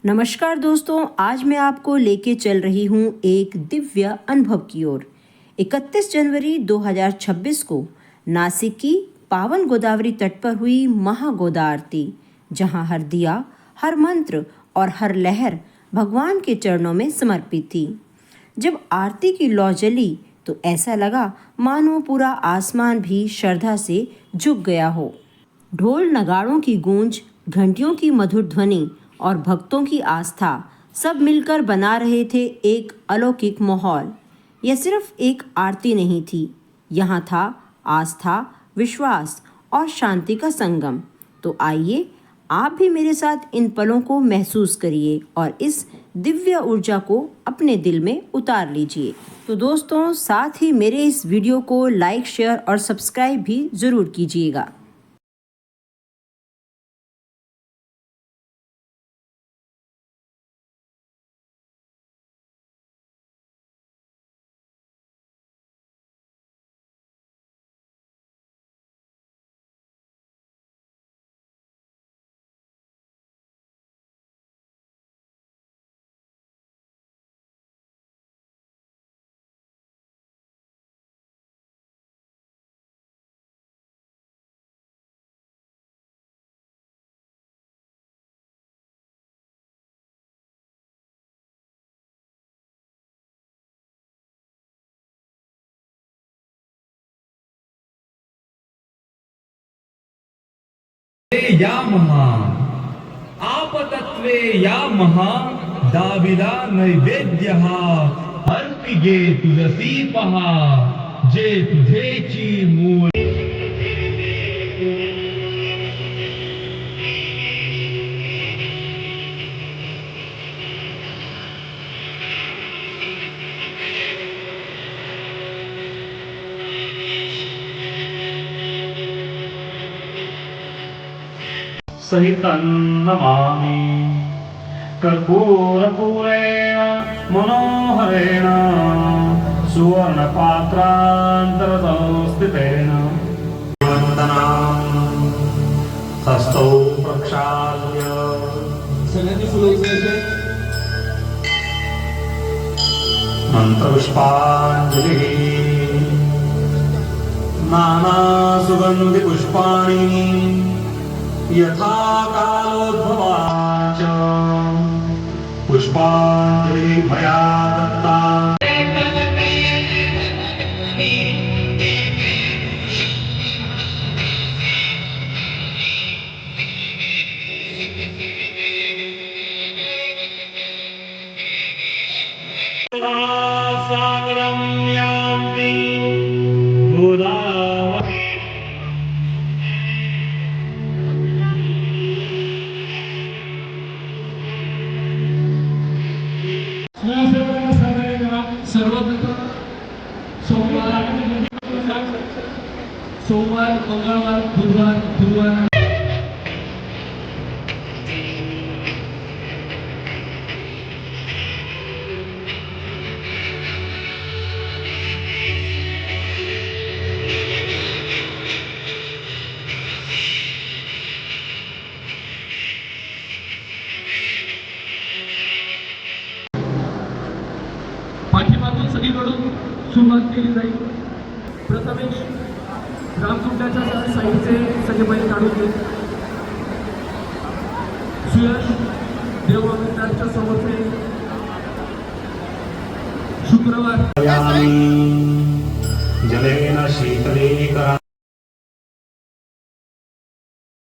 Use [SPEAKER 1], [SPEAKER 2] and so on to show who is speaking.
[SPEAKER 1] नमस्कार दोस्तों, आज मैं आपको लेके चल रही हूँ एक दिव्य अनुभव की ओर। 31 जनवरी 2026 को नासिक की पावन गोदावरी तट पर हुई महागोदा आरती, जहाँ हर दिया, हर मंत्र और हर लहर भगवान के चरणों में समर्पित थी। जब आरती की लौ जली तो ऐसा लगा मानो पूरा आसमान भी श्रद्धा से झुक गया हो। ढोल नगाड़ों की गूंज, घंटियों की मधुर ध्वनि और भक्तों की आस्था सब मिलकर बना रहे थे एक अलौकिक माहौल। यह सिर्फ एक आरती नहीं थी, यहाँ था आस्था, विश्वास और शांति का संगम। तो आइए आप भी मेरे साथ इन पलों को महसूस करिए और इस दिव्य ऊर्जा को अपने दिल में उतार लीजिए। तो दोस्तों, साथ ही मेरे इस वीडियो को लाइक, शेयर और सब्सक्राइब भी ज़रूर कीजिएगा।
[SPEAKER 2] या महा आपतत्वे या महा दाविला नैवेद्यः अर्पिगे तुलसी पहा जे तुझेची मूळ
[SPEAKER 3] सहितं नमामि कर्पूरपूरेण मनोहरेण सुवर्णपात्रान्तरतो स्थितेन वन्दनां हस्तौ प्रक्षाल्य
[SPEAKER 4] सगळ्यांनी फुलं उचलायचे.
[SPEAKER 3] मन्त्रपुष्पाञ्जलिः नानासुगन्धिपुष्पाणि यथा कालोद्भवाच पुष्पाञ्जलि मया दत्ता सागरं यान्ति गोदावरी
[SPEAKER 4] सर्वप्रथम सोमवार, मंगळवार, बुधवार, गुरुवार पाठीमागून सगळीकडून सुरुवात केली जाईल. प्रथमेश रामकुंडाच्या साईडचे सगळे बैल काढून घेईल. सुयश देवमित्रांच्या समोरचे शुक्रवार